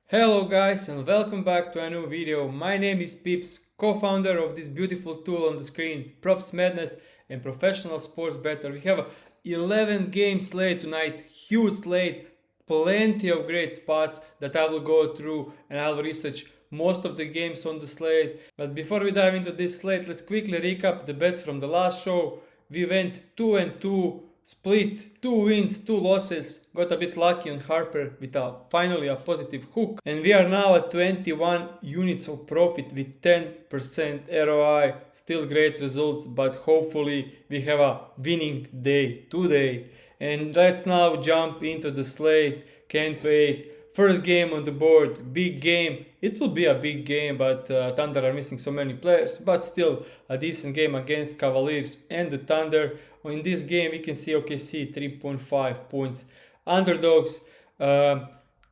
Hello guys and welcome back to a new video. My name is Pips, co-founder of this beautiful tool on the screen, PropsMadness and professional sports bettor. We have a 11 game slate tonight, huge slate, plenty of great spots that I will go through and I'll research most of the games on the slate. But before we dive into this slate, let's quickly recap the bets from the last show. We went 2-2, split 2 wins, 2 losses, got a bit lucky on Harper with finally a positive hook, and we are now at 21 units of profit with 10% ROI. Still great results, but hopefully we have a winning day today. And let's now jump into the slate. Can't wait. First game on the board, big game. It will be a big game, but Thunder are missing so many players, but still a decent game against Cavaliers and the Thunder. In this game, we can see OKC 3.5 points. Underdogs, the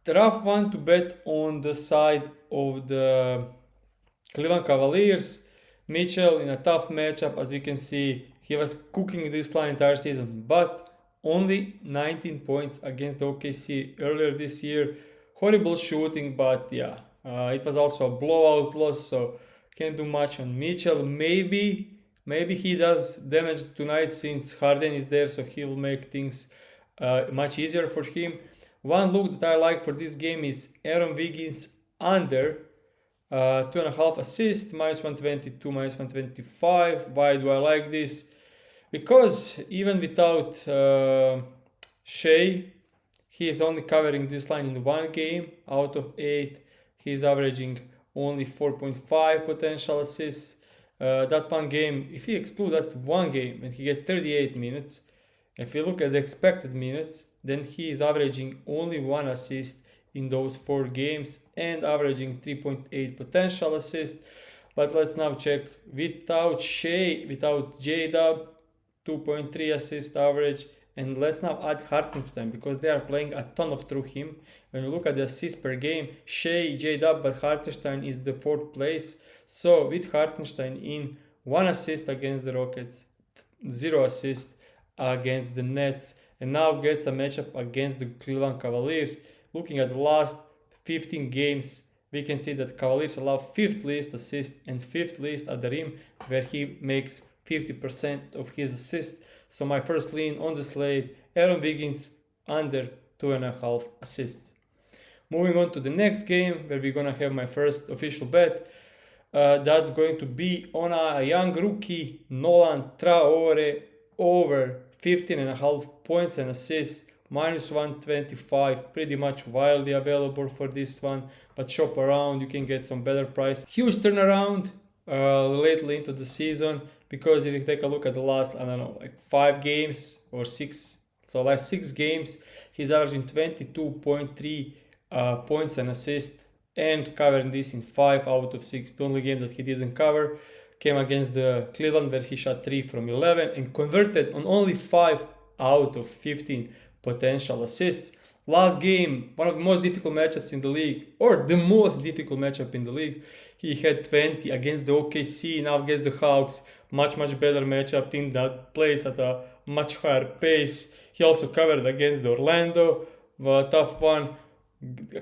rough one to bet on the side of the Cleveland Cavaliers. Mitchell in a tough matchup, as we can see, he was cooking this line entire season, but only 19 points against the OKC earlier this year. Horrible shooting, but yeah, it was also a blowout loss, so can't do much on Mitchell. Maybe he does damage tonight since Harden is there, so he will make things much easier for him. One look that I like for this game is Aaron Wiggins under 2.5 assists, -122, -125. Why do I like this? Because even without Shea, he is only covering this line in one game out of 8. He is averaging only 4.5 potential assists. That one game, if you exclude that one game and he gets 38 minutes, if you look at the expected minutes, then he is averaging only 1 assist in those 4 games and averaging 3.8 potential assists. But let's now check without Shea, without J-Dub, 2.3 assist average. And let's now add Hartenstein because they are playing a ton of through him. When you look at the assists per game, Shea, J-Dub, but Hartenstein is the 4th place. So with Hartenstein in, 1 assist against the Rockets, 0 assist against the Nets, and now gets a matchup against the Cleveland Cavaliers. Looking at the last 15 games, we can see that Cavaliers allow 5th least assist and 5th least at the rim, where he makes 50% of his assists. So my first lean on the slate, Aaron Wiggins under 2.5 assists. Moving on to the next game, where we're gonna have my first official bet. That's going to be on a young rookie, Nolan Traore, over 15.5 points and assists, -125. Pretty much wildly available for this one, but shop around, you can get some better price. Huge turnaround lately into the season, because if you take a look at the last, I don't know, like 5 games or 6, so last 6 games, he's averaging 22.3 points and assists and covering this in 5 out of 6. The only game that he didn't cover came against the Cleveland, where he shot 3 from 11 and converted on only 5 out of 15 potential assists. Last game, one of the most difficult matchups in the league, or the most difficult matchup in the league, he had 20 against the OKC, now against the Hawks. Much better matchup, team that plays at a much higher pace. He also covered against the Orlando, a tough one.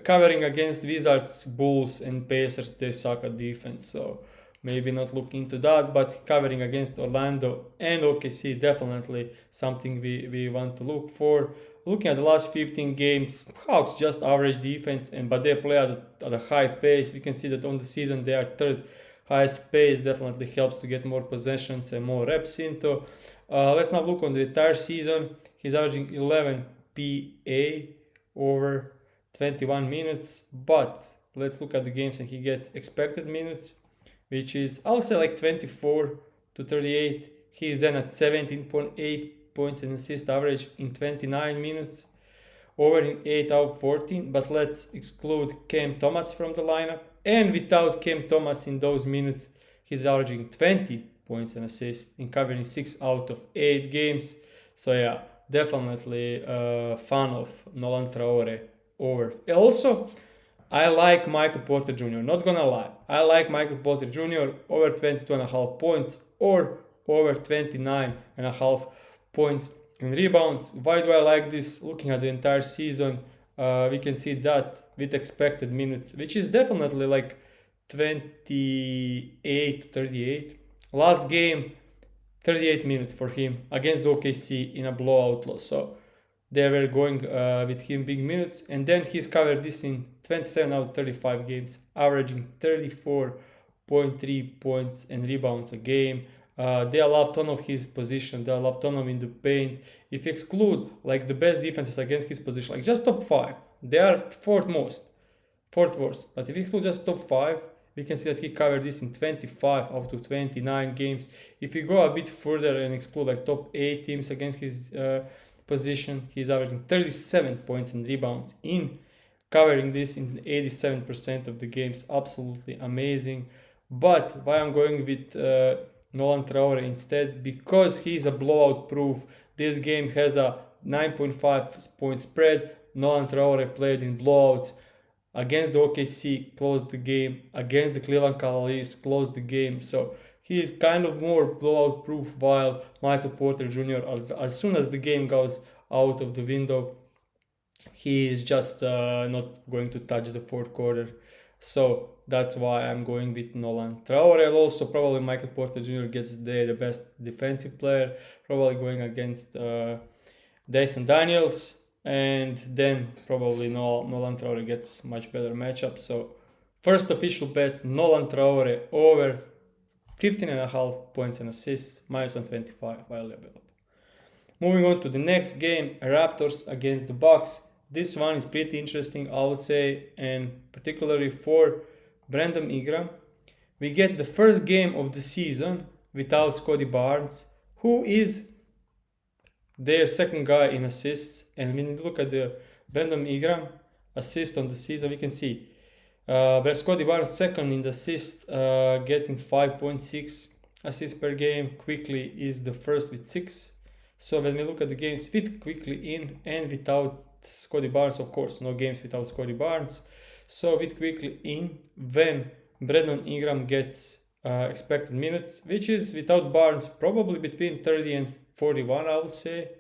Covering against Wizards, Bulls and Pacers, they suck at defense, so maybe not look into that, but covering against Orlando and OKC, definitely something we want to look for. Looking at the last 15 games, Hawks just average defense, but they play at a high pace. We can see that on the season they are 3rd highest pace, definitely helps to get more possessions and more reps into. Let's now look on the entire season. He's averaging 11 PA over 21 minutes, but let's look at the games and he gets expected minutes, which is, I'll say, like 24 to 38. He's then at 17.8 points and assist average in 29 minutes, over in 8 out of 14. But let's exclude Cam Thomas from the lineup, and without Cam Thomas in those minutes, he's averaging 20 points and assists in covering 6 out of 8 games. So yeah, definitely a fan of Nolan Traore over. Also, I like Michael Porter Jr., not gonna lie. I like Michael Porter Jr. over 22.5 points or over 29.5 points and rebounds. Why do I like this? Looking at the entire season, we can see that with expected minutes, which is definitely like 28, 38. Last game, 38 minutes for him against OKC in a blowout loss. So they were going with him big minutes, and then he's covered this in 27 out of 35 games, averaging 34.3 points and rebounds a game. They allow ton of his position, they allow ton of in the paint. If you exclude like the best defenses against his position, like just top 5, they are fourth worst. But if you exclude just top 5, we can see that he covered this in 25 out of 29 games. If you go a bit further and exclude like top 8 teams against his position, he's averaging 37 points and rebounds in covering this in 87% of the games. Absolutely amazing. But why I'm going with Nolan Traore instead? Because he's a blowout proof. This game has a 9.5 point spread. Nolan Traore played in blowouts. Against the OKC, closed the game. Against the Cleveland Cavaliers, closed the game. So he is kind of more blowout proof, while Michael Porter Jr., as soon as the game goes out of the window, he is just not going to touch the fourth quarter. So that's why I'm going with Nolan Traore. Also, probably Michael Porter Jr. gets the best defensive player, probably going against Dyson Daniels. And then probably Nolan Traore gets much better matchup. So first official bet, Nolan Traore over 15.5 points and assists, minus 125 while available. Moving on to the next game, Raptors against the Bucks. This one is pretty interesting, I would say, and particularly for Brandon Ingram. We get the first game of the season without Scottie Barnes, who is their second guy in assists. And when you look at the Brandon Ingram assist on the season, we can see Scottie Barnes second in the assist, getting 5.6 assists per game. Quickly is the first with 6. So when we look at the games with Quickly in and without Scottie Barnes, of course, no games without Scottie Barnes. So with Quickly in, when Brandon Ingram gets expected minutes, which is without Barnes probably between 30 and 41, I would say.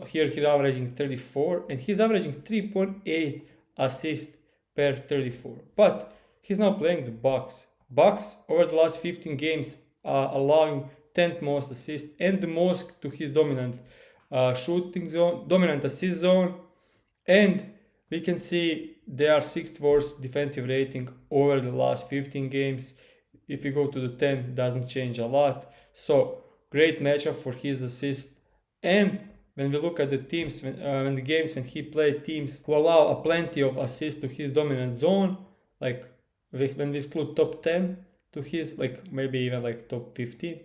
Here he's averaging 34, and he's averaging 3.8 assists per 34. But he's now playing the Bucks. Bucks over the last 15 games are allowing 10th most assists and the most to his dominant shooting zone, dominant assist zone. And we can see they are 6th worst defensive rating over the last 15 games. If you go to the 10, it doesn't change a lot. So great matchup for his assist. And when we look at the teams, when the games when he played teams who allow a plenty of assists to his dominant zone, like when we exclude top 10 to his, like maybe even like top 15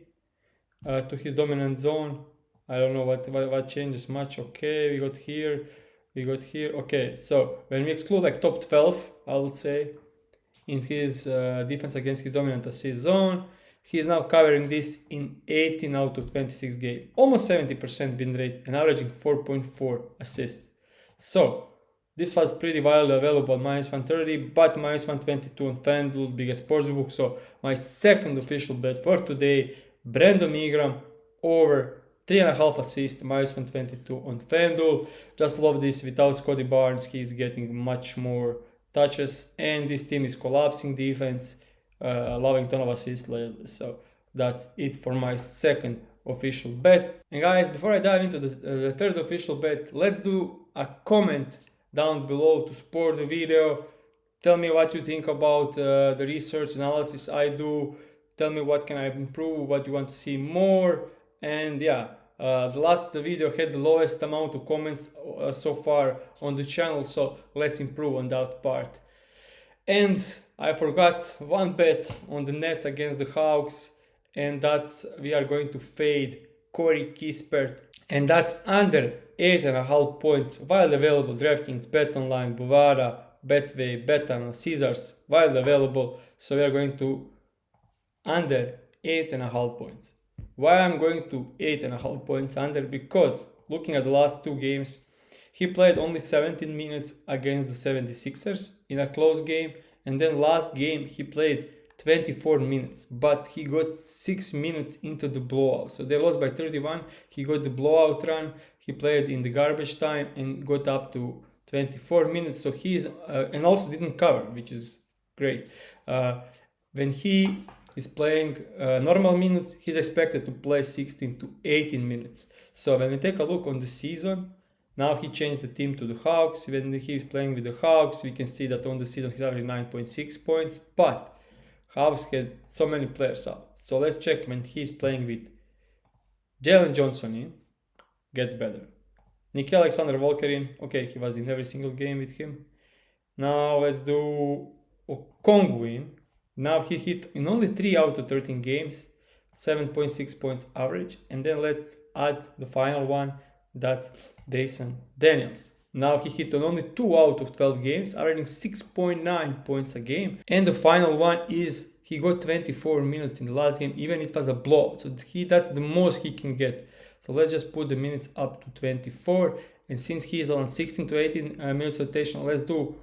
to his dominant zone, I don't know what changes much. Okay, we got here. Okay, so when we exclude like top 12, I would say, in his defense against his dominant assist zone, he is now covering this in 18 out of 26 games, almost 70% win rate and averaging 4.4 assists. So this was pretty widely available, minus 130, but minus 122 on FanDuel, biggest sportsbook. So my second official bet for today, Brandon Ingram over 3.5 assists, minus 122 on FanDuel. Just love this. Without Scottie Barnes, he's getting much more touches, and this team is collapsing defense, allowing ton of assists lately. So that's it for my second official bet. And guys, before I dive into the third official bet, let's do a comment down below to support the video. Tell me what you think about the research analysis I do. Tell me what can I improve, what you want to see more. And yeah, the last video had the lowest amount of comments so far on the channel, so let's improve on that part. And I forgot one bet on the Nets against the Hawks, and that's we are going to fade Corey Kispert, and that's under 8.5 points while available. DraftKings, BetOnline, Bovada, Betway, Betano, Caesars while available. So we are going to under 8.5 points. Why I'm going to 8.5 points under? Because looking at the last 2 games, he played only 17 minutes against the 76ers in a close game, and then last game he played 24 minutes, but he got 6 minutes into the blowout. So they lost by 31, he got the blowout run, he played in the garbage time and got up to 24 minutes. So he's and also didn't cover, which is great. When he is playing normal minutes, he's expected to play 16 to 18 minutes. So when we take a look on the season, now he changed the team to the Hawks. When he's playing with the Hawks, we can see that on the season he's averaging 9.6 points, but Hawks had so many players out. So let's check when he's playing with Jalen Johnson in, gets better. Nikhil Alexander-Walker in, okay, he was in every single game with him. Now let's do Okongwu in. Now he hit in only 3 out of 13 games, 7.6 points average. And then let's add the final one, that's Dyson Daniels. Now he hit on only 2 out of 12 games, averaging 6.9 points a game. And the final one is he got 24 minutes in the last game, even it was a blowout. So that's the most he can get. So let's just put the minutes up to 24. And since he is on 16 to 18 minutes rotation, let's do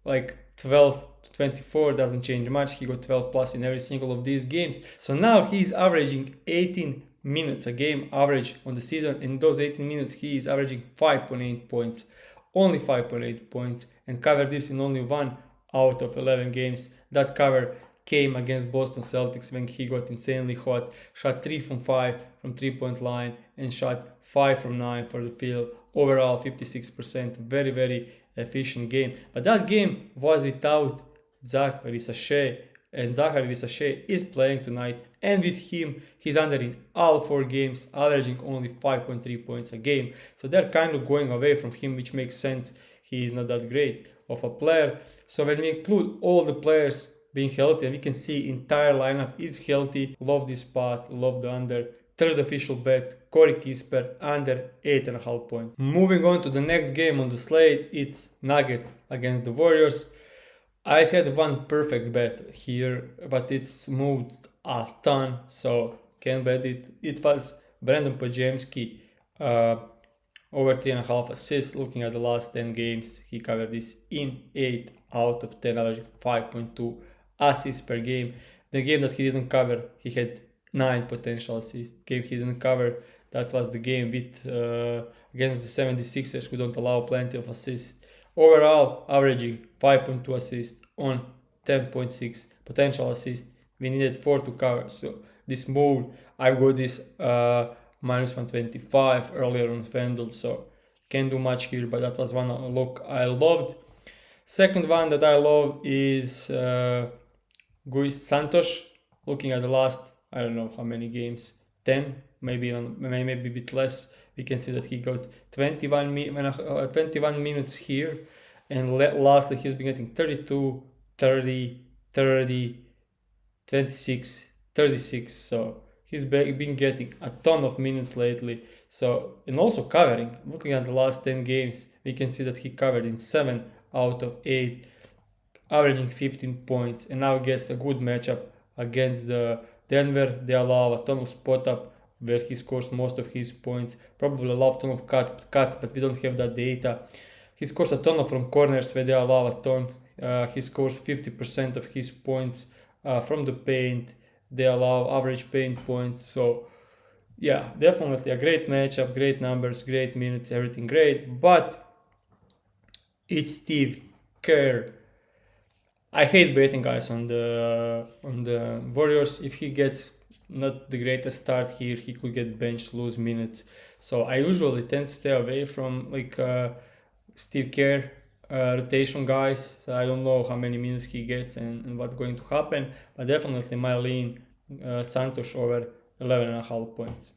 like 12 to 24. Doesn't change much. He got 12 plus in every single of these games. So now he's averaging 18 minutes a game average on the season. In those 18 minutes, he is averaging 5.8 points. Only 5.8 points. And covered this in only 1 out of 11 games. That cover came against Boston Celtics when he got insanely hot, shot 3 from 5 from 3-point line and shot 5 from 9 for the field. Overall 56%, very, very efficient game. But that game was without Zachary Sachet, and Zachary Sachet is playing tonight, and with him he's under in all 4 games, averaging only 5.3 points a game. So they're kind of going away from him, which makes sense. He is not that great of a player. So when we include all the players being healthy, and we can see entire lineup is healthy. Love this spot, love the under. Third official bet, Corey Kispert, under 8.5 points. Moving on to the next game on the slate, it's Nuggets against the Warriors. I had one perfect bet here, but it's moved a ton, so can't bet it. It was Brandon Podziemski, over 3.5 assists. Looking at the last 10 games, he covered this in 8 out of 10, averaging 5.2 assists per game. The game that he didn't cover, he had 9 potential assists. Game he didn't cover, that was the game with against the 76ers, who don't allow plenty of assists. Overall, averaging 5.2 assists on 10.6 potential assists. We needed 4 to cover. So this move, I got this minus 125 earlier on FanDuel, so can't do much here, but that was one look I loved. Second one that I love is Guis Santos. Looking at the last, I don't know how many games, 10, maybe a bit less. We can see that he got 21 minutes here, and lastly he's been getting 32, 30, 30, 26, 36. So he's been getting a ton of minutes lately. So, and also covering. Looking at the last 10 games, we can see that he covered in 7 out of 8, averaging 15 points, and now gets a good matchup against the Denver. They allow a ton of spot up where he scores most of his points. Probably allow a ton of cuts, but we don't have that data. He scores a ton from corners where they allow a ton. He scores 50% of his points from the paint. They allow average paint points. So yeah, definitely a great matchup, great numbers, great minutes, everything great. But it's Steve Kerr. I hate betting guys on the Warriors. If he gets not the greatest start here, he could get benched, lose minutes. So I usually tend to stay away from like Steve Kerr rotation guys. So I don't know how many minutes he gets and what's going to happen, but definitely my lean Santos over 11.5 points.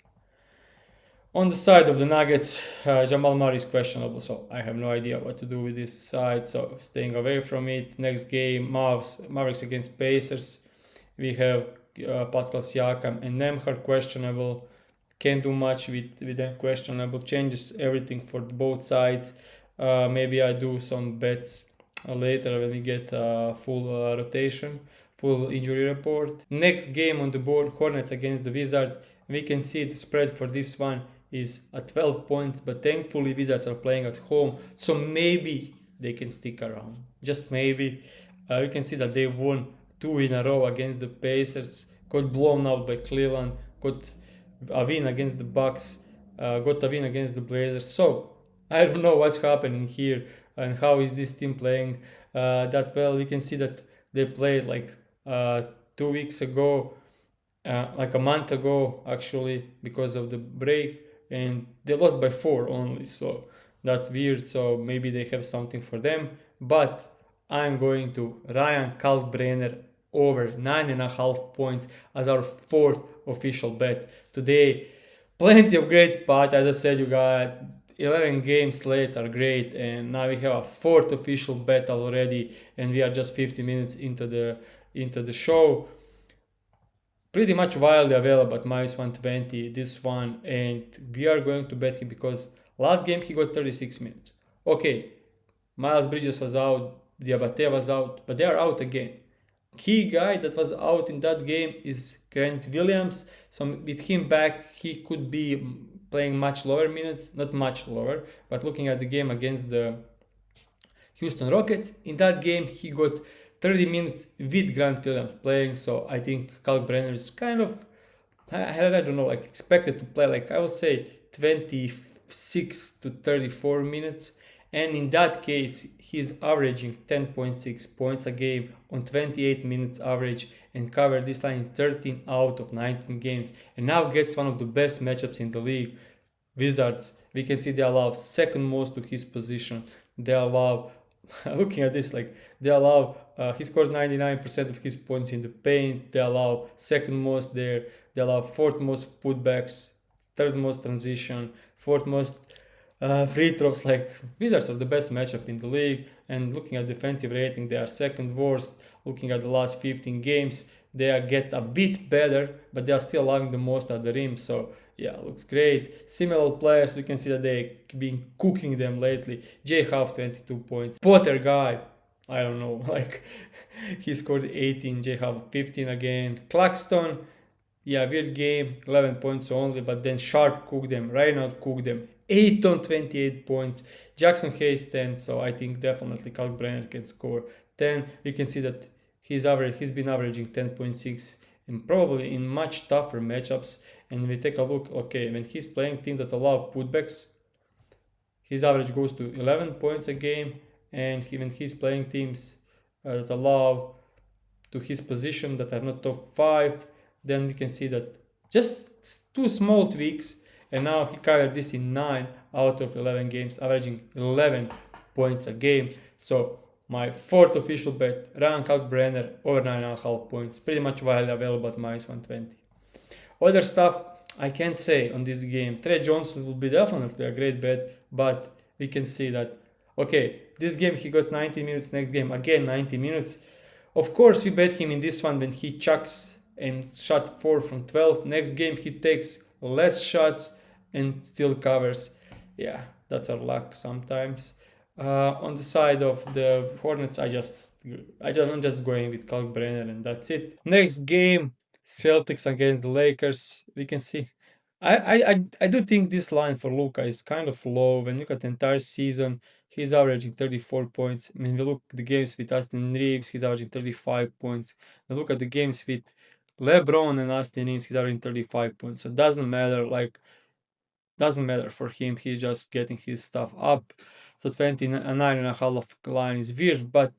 On the side of the Nuggets, Jamal Murray is questionable, so I have no idea what to do with this side, so staying away from it. Next game, Mavericks against Pacers. We have Pascal Siakam and Nemhard questionable. Can't do much with them questionable. Changes everything for both sides. Maybe I do some bets later when we get full rotation, full injury report. Next game on the board, Hornets against the Wizards. We can see the spread for this one is at 12 points, but thankfully Wizards are playing at home, so maybe they can stick around. Just maybe. You can see that they won 2 in a row against the Pacers, got blown out by Cleveland, got a win against the Bucks, got a win against the Blazers. So I don't know what's happening here. and how is this team playing that well. We can see that they played like 2 weeks ago, like a month ago actually, because of the break, and they lost by 4 only. So that's weird. So maybe they have something for them. But I'm going to Ryan Kalkbrenner over 9.5 points as our fourth official bet today. Plenty of great spot. As I said, you got 11 game slates are great, and now we have a fourth official bet already, and we are just 50 minutes into the show. Pretty much wildly available at minus 120 this one, and we are going to bet him because last game he got 36 minutes. Okay, Miles Bridges was out, Diabate was out, but they are out again. Key guy that was out in that game is Grant Williams. So with him back, he could be playing much lower minutes, not much lower, but looking at the game against the Houston Rockets, in that game he got 30 minutes with Grant Williams playing. So I think Kalkbrenner is kind of, I don't know, like expected to play like I would say 26 to 34 minutes. And in that case, he's averaging 10.6 points a game on 28 minutes average and covered this line in 13 out of 19 games. And now gets one of the best matchups in the league. Wizards, we can see they allow second most to his position. They allow, looking at this, like they allow, he scores 99% of his points in the paint. They allow second most there. They allow fourth most putbacks, third most transition, fourth most free throws. Like Wizards are the best matchup in the league. And looking at defensive rating, they are second worst. Looking at the last 15 games, they get a bit better, but they are still allowing the most at the rim. So yeah, looks great. Similar players, we can see that they've been cooking them lately. J Half 22 points. Potter guy, I don't know, like he scored 18. J Half 15 again. Claxton, yeah, weird game, 11 points only, but then Sharp cooked them, Reinhardt cooked them, 8 on 28 points. Jackson Hayes 10, so I think definitely Kalkbrenner can score 10. We can see that he's been averaging 10.6 and probably in much tougher matchups. And we take a look, okay, when he's playing teams that allow putbacks, his average goes to 11 points a game, and when he's playing teams that allow to his position that are not top 5, then we can see that just 2 small tweaks, and now he covered this in 9 out of 11 games, averaging 11 points a game. So my fourth official bet, Ryan Kalkbrenner over 9.5 points, pretty much widely available at minus 120. Other stuff I can't say on this game. Trey Johnson will be definitely a great bet, but we can see that, okay, this game he got 90 minutes, next game again 90 minutes. Of course, we bet him in this one when he chucks and shot 4 from 12. Next game he takes less shots and still covers. Yeah, that's our luck sometimes. On the side of the Hornets, I'm just going with Kalkbrenner and that's it. Next game, Celtics against the Lakers. We can see. I do think this line for Luka is kind of low. When you look at the entire season, he's averaging 34 points. When we look at the games with Austin Reeves, he's averaging 35 points. When we look at the games with LeBron and Austin Reeves, he's averaging 35 points. So it doesn't matter for him. He's just getting his stuff up. So 29.5 line is weird, but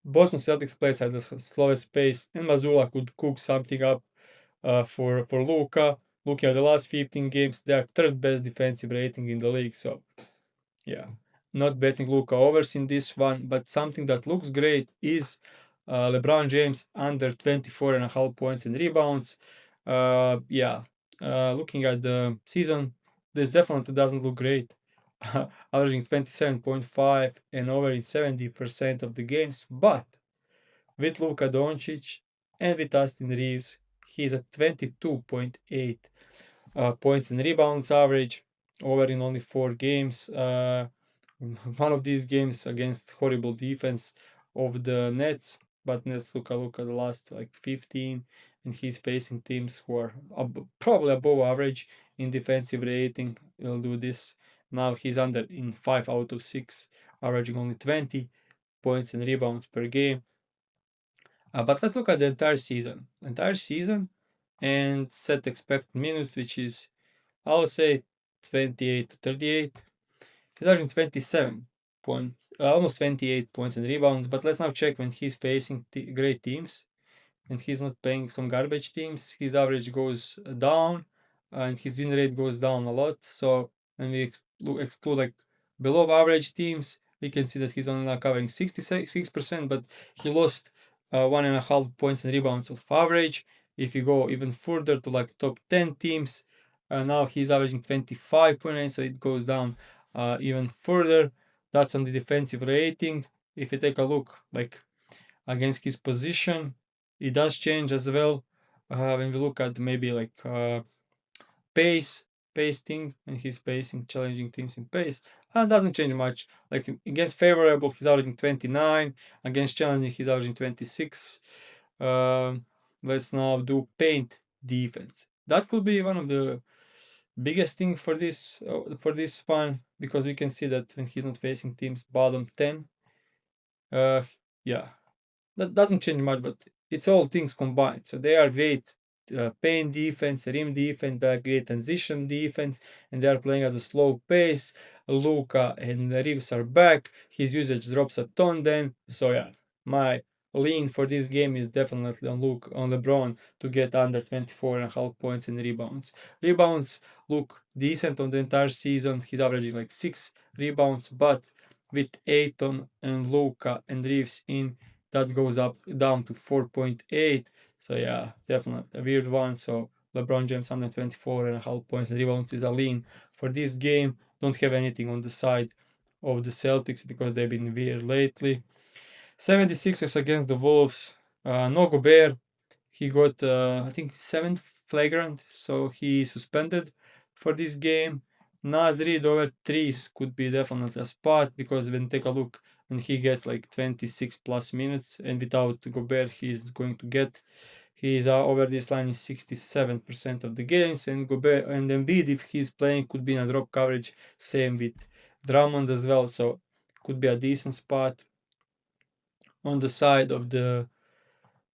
Boston Celtics plays at the slowest pace, and Mazzulla could cook something up for Luka. Looking at the last 15 games, they are third best defensive rating in the league. So yeah, not betting Luka overs in this one, but something that looks great is LeBron James under 24.5 points and rebounds. Looking at the season, this definitely doesn't look great. Averaging 27.5 and over in 70% of the games, but with Luka Doncic and with Austin Reeves, he's at 22.8 points and rebounds average, over in only 4 games. One of these games against horrible defense of the Nets, but let's look at the last like 15, and he's facing teams who are probably above average in defensive rating. We'll do this. Now he's under in 5 out of 6, averaging only 20 points and rebounds per game. But let's look at the entire season, and set expected minutes, which is, I would say, 28 to 38. He's averaging 27 points, almost 28 points and rebounds. But let's now check when he's facing great teams and he's not playing some garbage teams. His average goes down and his win rate goes down a lot. So when we exclude like below average teams, we can see that he's only now covering 66%, but he lost 1.5 points and rebounds of average. If you go even further to like top 10 teams, now he's averaging 25.9, so it goes down even further. That's on the defensive rating. If you take a look like against his position, it does change as well. When we look at maybe like pace thing, and he's facing challenging teams in pace, doesn't change much. Like against favorable, he's averaging 29. Against challenging, he's averaging 26. Let's now do paint defense. That could be one of the biggest thing for this fun, because we can see that when he's not facing teams bottom 10, yeah, that doesn't change much, but it's all things combined. So they are great paint defense, rim defense, they are great transition defense, and they are playing at a slow pace. Luka and Reeves are back. His usage drops a ton then. So yeah, my lean for this game is definitely on LeBron to get under 24.5 points and rebounds. Rebounds look decent on the entire season. He's averaging like 6 rebounds, but with Ayton and Luka and Reeves in, that goes down to 4.8. So yeah, definitely a weird one. So LeBron James 124.5 points and rebounds is a lean for this game. Don't have anything on the side of the Celtics because they've been weird lately. 76ers against the Wolves. No Gobert. He got I think 7th flagrant, so he suspended for this game. Naz Reid over threes could be definitely a spot, because when take a look, when he gets like 26 plus minutes and without Gobert, he's going to get, he's over this line in 67% of the games, and Gobert and Embiid, if he's playing, could be in a drop coverage. Same with Drummond as well, so could be a decent spot. On the side of the,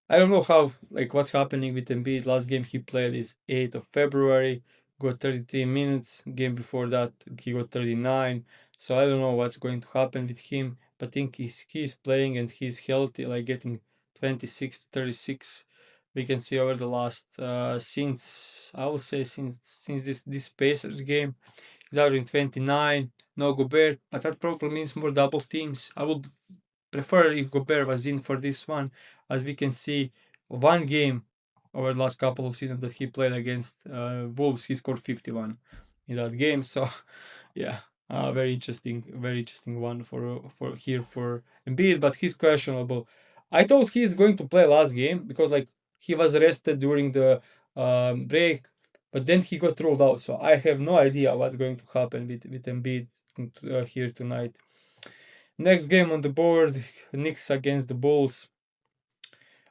I don't know how, like what's happening with Embiid. Last game he played is 8th of February, got 33 minutes. Game before that he got 39. So I don't know what's going to happen with him, but I think he's playing and he's healthy, like getting 26 to 36. We can see over the last since I would say since this Pacers game, he's averaging 29. No Gobert, but that probably means more double teams. I would prefer if Gobert was in for this one, as we can see one game over the last couple of seasons that he played against Wolves, he scored 51 in that game. So yeah, very interesting one for here for Embiid, but he's questionable. I thought he's going to play last game because like he was arrested during the break, but then he got ruled out. So I have no idea what's going to happen with Embiid here tonight. Next game on the board, Knicks against the Bulls.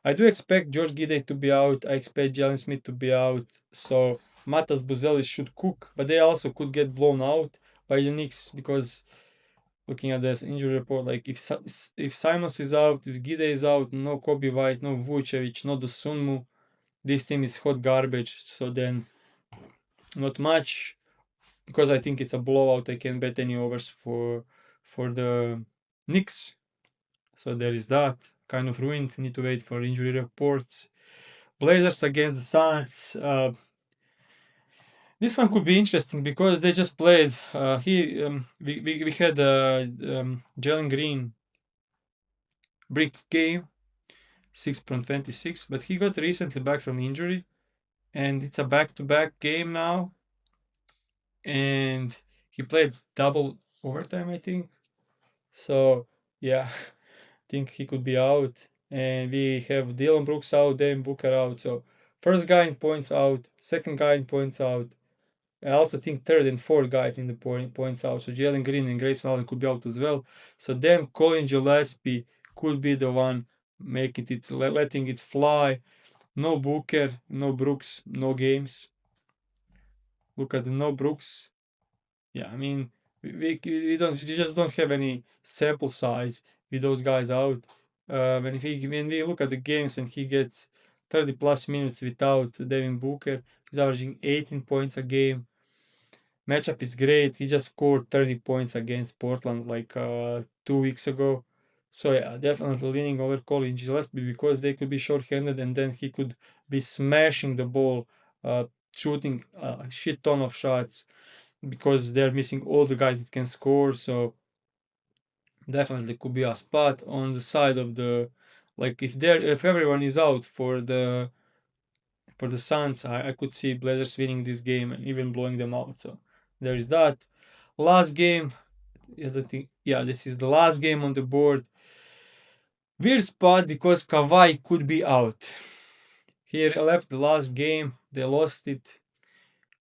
I do expect George Giddey to be out. I expect Jalen Smith to be out. So Matas Buzelis should cook, but they also could get blown out by the Knicks, because looking at this injury report, like if Simons is out, if Giddey is out, no Kobe White, no Vucevic, no Dosunmu, this team is hot garbage. So then not much, because I think it's a blowout. I can't bet any overs for the Knicks. So there is that. Kind of ruined. Need to wait for injury reports. Blazers against the Suns. This one could be interesting because they just played. We had Jalen Green brick game, 6.26, but he got recently back from injury, and it's a back-to-back game now. And he played double overtime, I think. So yeah, think he could be out. And we have Dylan Brooks out, then Booker out. So first guy in points out, second guy in points out. I also think third and fourth guys in the points out. So Jalen Green and Grayson Allen could be out as well. So then Colin Gillespie could be the one making it, letting it fly. No Booker, no Brooks, no games. Look at the no Brooks. Yeah, I mean, we just don't have any sample size with those guys out. When we look at the games when he gets 30 plus minutes without Devin Booker, he's averaging 18 points a game. matchup is great. He just scored 30 points against Portland like 2 weeks ago. So yeah, definitely leaning over Colin Gillespie because they could be short-handed and then he could be smashing the ball, shooting a shit ton of shots because they're missing all the guys that can score. So definitely could be a spot on the side of the, like if everyone is out for the Suns, I could see Blazers winning this game and even blowing them out. So there is that. Last game, this is the last game on the board. Weird spot because Kawhi could be out. He left the last game, they lost it.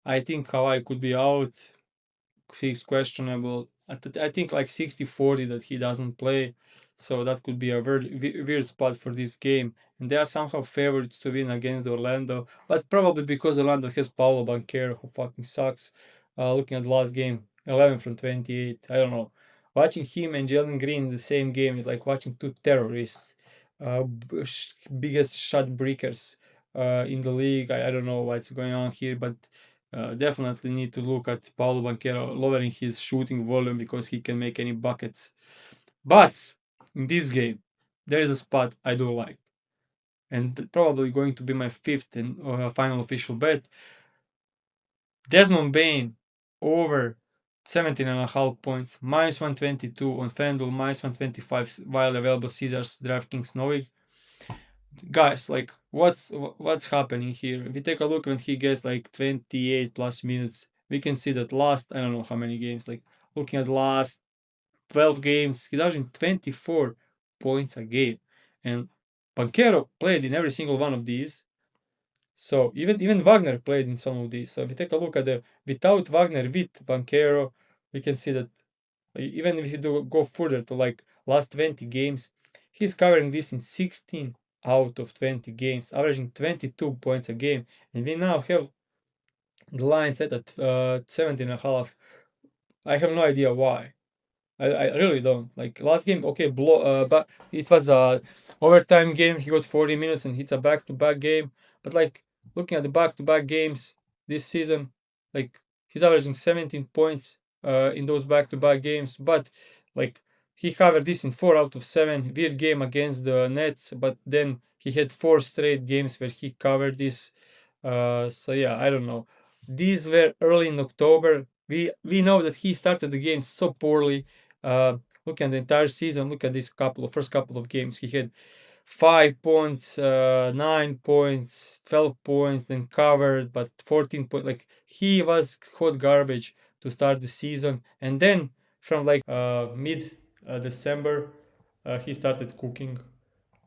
I think Kawhi could be out. He's questionable. I think like 60-40 that he doesn't play. So that could be a weird spot for this game. And they are somehow favorites to win against Orlando. But probably because Orlando has Paolo Banchero, who fucking sucks. Looking at the last game, 11 from 28. I don't know. Watching him and Jalen Green in the same game is like watching two terrorists. Biggest shot breakers in the league. I don't know what's going on here, but definitely need to look at Paolo Banchero lowering his shooting volume because he can make any buckets. But in this game, there is a spot I do like, and probably going to be my fifth and final official bet. Desmond Bain over 17.5 points, minus 122 on FanDuel, minus 125 while available Caesars, DraftKings, Novig. Guys, like what's happening here? If we take a look when he gets like 28 plus minutes, we can see that last, I don't know how many games, like looking at the last 12 games, he's averaging 24 points a game. And Banchero played in every single one of these. So even Wagner played in some of these. So if we take a look at the without Wagner with Banchero, we can see that even if you go further to like last 20 games, he's covering this in 16 out of 20 games, averaging 22 points a game. And we now have the line set at 17.5. I have no idea why. I really don't. Like last game, okay, but it was a overtime game. He got 40 minutes and it's a back-to-back game. But like looking at the back-to-back games this season, like he's averaging 17 points in those back-to-back games. But like he covered this in 4 out of 7. Weird game against the Nets, but then he had 4 straight games where he covered this. So yeah, I don't know. These were early in October. We know that he started the game so poorly. Look at the entire season. Look at this first couple of games. He had 5 points, 9 points, 12 points, then covered, but 14 points. Like he was hot garbage to start the season, and then from like mid December, he started cooking.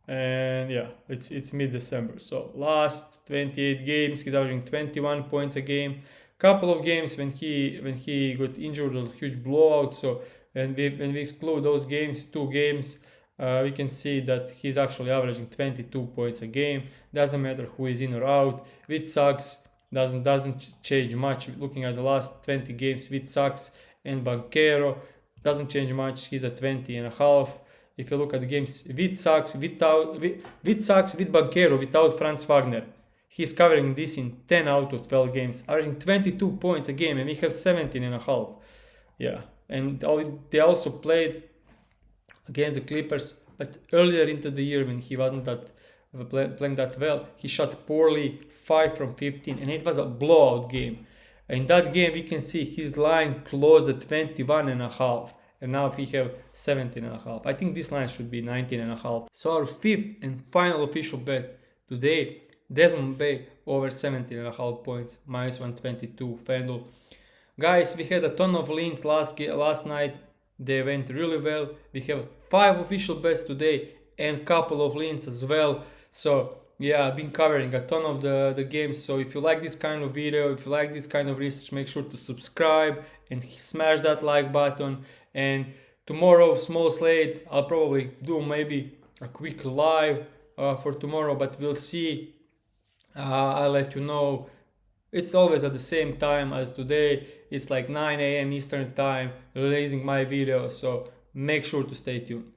And yeah, it's mid-December. So last 28 games, he's averaging 21 points a game. Couple of games when he got injured, a huge blowout. So when we exclude those games, 2 games, we can see that he's actually averaging 22 points a game. Doesn't matter who is in or out. With Suggs doesn't change much. Looking at the last 20 games with Suggs and Banchero, doesn't change much. He's at 20.5. If you look at the games with Suggs, with Banchero, without Franz Wagner, he's covering this in 10 out of 12 games, averaging 22 points a game, and we have 17.5. Yeah, and they also played against the Clippers, but earlier into the year when he wasn't playing that well, he shot poorly, 5 from 15, and it was a blowout game. In that game, we can see his line closed at 21.5. And now we have 17.5. I think this line should be 19.5. So our fifth and final official bet today, Desmond Bain over 17.5 points, minus 122 FanDuel. Guys, we had a ton of leans last night. They went really well. We have 5 official bets today and couple of leans as well. So yeah, I've been covering a ton of the games. So if you like this kind of video, if you like this kind of research, make sure to subscribe and smash that like button. And tomorrow, small slate, I'll probably do maybe a quick live for tomorrow, but we'll see. I'll let you know. It's always at the same time as today. It's like 9 a.m. Eastern time releasing my video, so make sure to stay tuned.